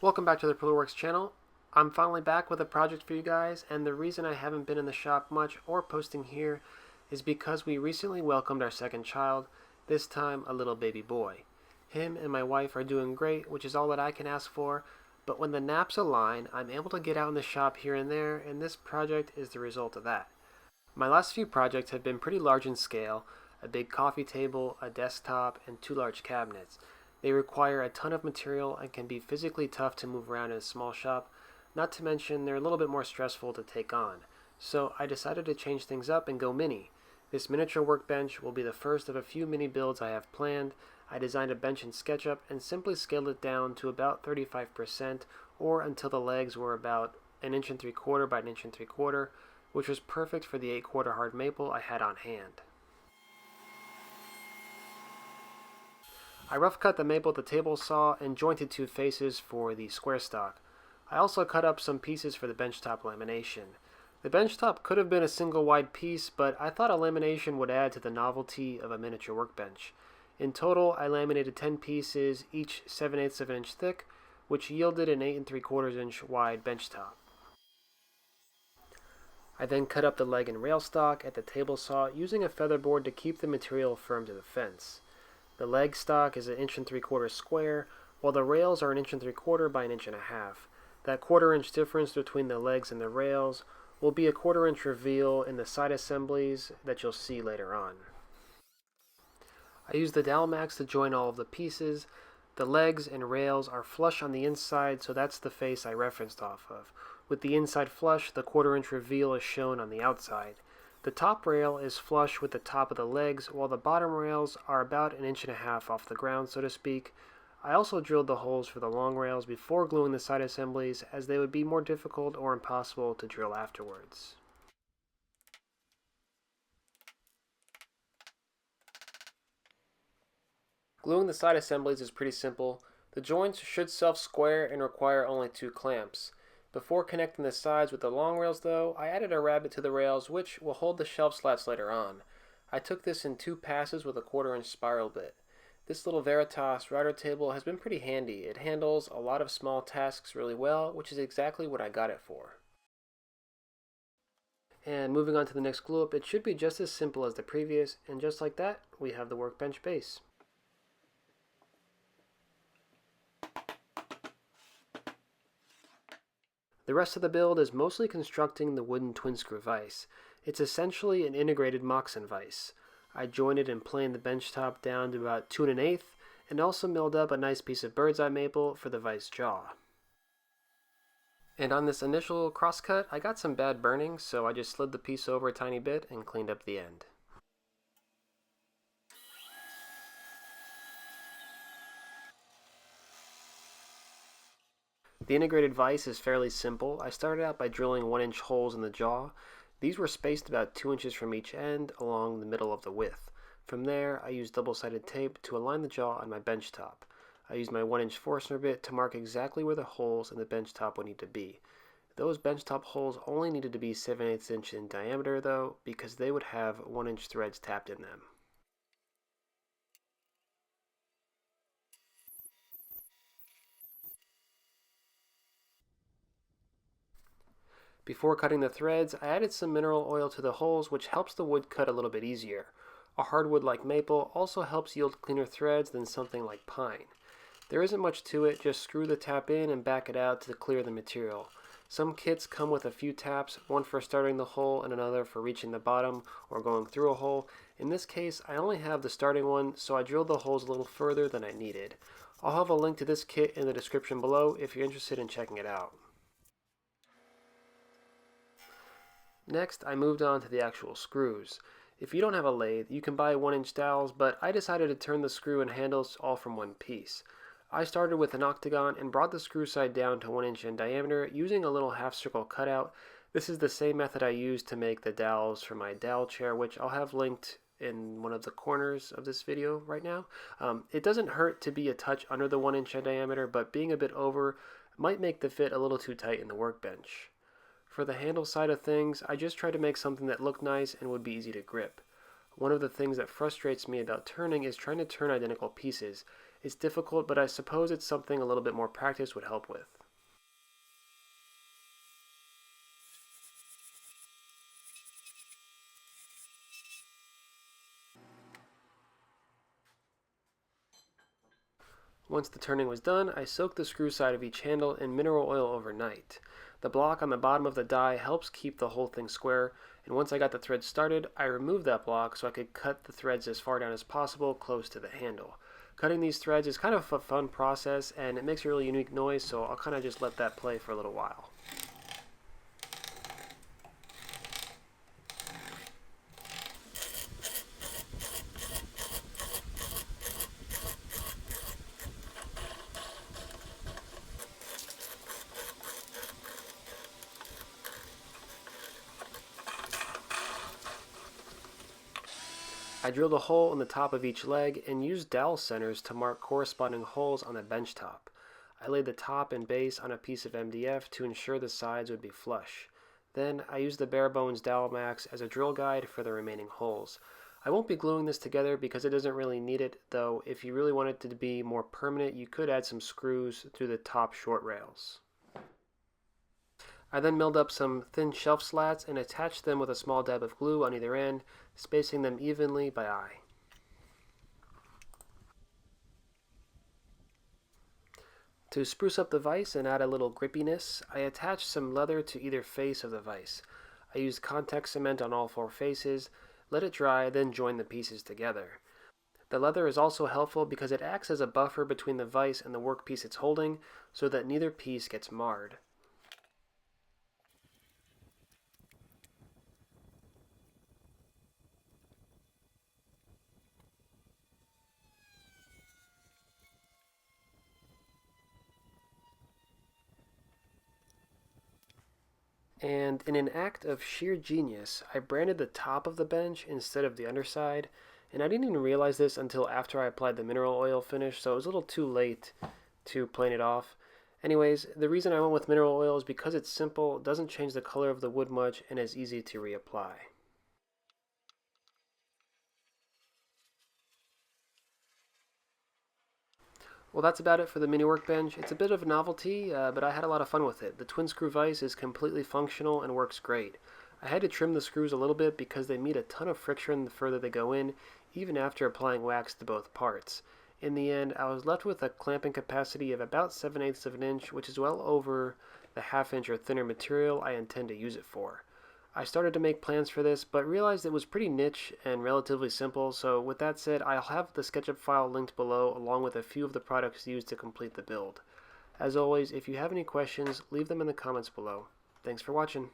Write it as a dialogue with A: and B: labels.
A: Welcome back to the parillaworks channel. I'm finally back with a project for you guys, and the reason I haven't been in the shop much or posting here is because we recently welcomed our second child, this time a little baby boy. Him and my wife are doing great, which is all that I can ask for, but when the naps align, I'm able to get out in the shop here and there, and this project is the result of that. My last few projects have been pretty large in scale: a big coffee table, a desktop, and 2 large cabinets. They require a ton of material and can be physically tough to move around in a small shop, not to mention they're a little bit more stressful to take on. So I decided to change things up and go mini. This miniature workbench will be the first of a few mini builds I have planned. I designed a bench in SketchUp and simply scaled it down to about 35%, or until the legs were about 1 3/4 inches by 1 3/4 inches, which was perfect for the 8/4 hard maple I had on hand. I rough cut the maple with the table saw and jointed 2 faces for the square stock. I also cut up some pieces for the benchtop lamination. The benchtop could have been a single wide piece, but I thought a lamination would add to the novelty of a miniature workbench. In total, I laminated 10 pieces, each 7/8 of an inch thick, which yielded an 8 3/4 inch wide benchtop. I then cut up the leg and rail stock at the table saw using a featherboard to keep the material firm to the fence. The leg stock is 1 3/4 inches square, while the rails are 1 3/4 inches by 1.5 inches. That 1/4 inch difference between the legs and the rails will be a 1/4 inch reveal in the side assemblies that you'll see later on. I used the dowel max to join all of the pieces. The legs and rails are flush on the inside, so that's the face I referenced off of. With the inside flush, the 1/4 inch reveal is shown on the outside. The top rail is flush with the top of the legs, while the bottom rails are about 1.5 inches off the ground, so to speak. I also drilled the holes for the long rails before gluing the side assemblies, as they would be more difficult or impossible to drill afterwards. Gluing the side assemblies is pretty simple. The joints should self-square and require only 2 clamps. Before connecting the sides with the long rails though, I added a rabbet to the rails which will hold the shelf slats later on. I took this in 2 passes with a 1/4 inch spiral bit. This little Veritas router table has been pretty handy. It handles a lot of small tasks really well, which is exactly what I got it for. And moving on to the next glue up, it should be just as simple as the previous, and just like that, we have the workbench base. The rest of the build is mostly constructing the wooden twin screw vise. It's essentially an integrated Moxon vise. I jointed and planed the bench top down to about 2 1/8 and also milled up a nice piece of bird's eye maple for the vise jaw. And on this initial crosscut, I got some bad burning, so I just slid the piece over a tiny bit and cleaned up the end. The integrated vise is fairly simple. I started out by drilling 1-inch holes in the jaw. These were spaced about 2 inches from each end along the middle of the width. From there, I used double-sided tape to align the jaw on my bench top. I used my 1-inch Forstner bit to mark exactly where the holes in the bench top would need to be. Those bench top holes only needed to be 7/8 inch in diameter though, because they would have 1-inch threads tapped in them. Before cutting the threads, I added some mineral oil to the holes, which helps the wood cut a little bit easier. A hardwood like maple also helps yield cleaner threads than something like pine. There isn't much to it, just screw the tap in and back it out to clear the material. Some kits come with a few taps, one for starting the hole and another for reaching the bottom or going through a hole. In this case, I only have the starting one, so I drilled the holes a little further than I needed. I'll have a link to this kit in the description below if you're interested in checking it out. Next, I moved on to the actual screws. If you don't have a lathe, you can buy 1-inch dowels, but I decided to turn the screw and handles all from one piece. I started with an octagon and brought the screw side down to 1 inch in diameter using a little half circle cutout. This is the same method I used to make the dowels for my dowel chair, which I'll have linked in one of the corners of this video right now. It doesn't hurt to be a touch under the 1 inch in diameter, but being a bit over might make the fit a little too tight in the workbench. For the handle side of things, I just tried to make something that looked nice and would be easy to grip. One of the things that frustrates me about turning is trying to turn identical pieces. It's difficult, but I suppose it's something a little bit more practice would help with. Once the turning was done, I soaked the screw side of each handle in mineral oil overnight. The block on the bottom of the die helps keep the whole thing square, and once I got the threads started, I removed that block so I could cut the threads as far down as possible close to the handle. Cutting these threads is kind of a fun process, and it makes a really unique noise, so I'll kind of just let that play for a little while. I drilled a hole in the top of each leg and used dowel centers to mark corresponding holes on the bench top. I laid the top and base on a piece of MDF to ensure the sides would be flush. Then I used the bare bones dowel max as a drill guide for the remaining holes. I won't be gluing this together because it doesn't really need it, though if you really want it to be more permanent, you could add some screws through the top short rails. I then milled up some thin shelf slats and attached them with a small dab of glue on either end, spacing them evenly by eye. To spruce up the vise and add a little grippiness, I attached some leather to either face of the vise. I used contact cement on all 4 faces, let it dry, then joined the pieces together. The leather is also helpful because it acts as a buffer between the vise and the workpiece it's holding, so that neither piece gets marred. And in an act of sheer genius, I branded the top of the bench instead of the underside, and I didn't even realize this until after I applied the mineral oil finish, so it was a little too late to plane it off. Anyways, the reason I went with mineral oil is because it's simple, doesn't change the color of the wood much, and is easy to reapply. Well, that's about it for the mini workbench. It's a bit of a novelty, but I had a lot of fun with it. The twin screw vise is completely functional and works great. I had to trim the screws a little bit because they meet a ton of friction the further they go in, even after applying wax to both parts. In the end, I was left with a clamping capacity of about 7/8 of an inch, which is well over the half-inch or thinner material I intend to use it for. I started to make plans for this, but realized it was pretty niche and relatively simple, so with that said, I'll have the SketchUp file linked below along with a few of the products used to complete the build. As always, if you have any questions, leave them in the comments below. Thanks for watching.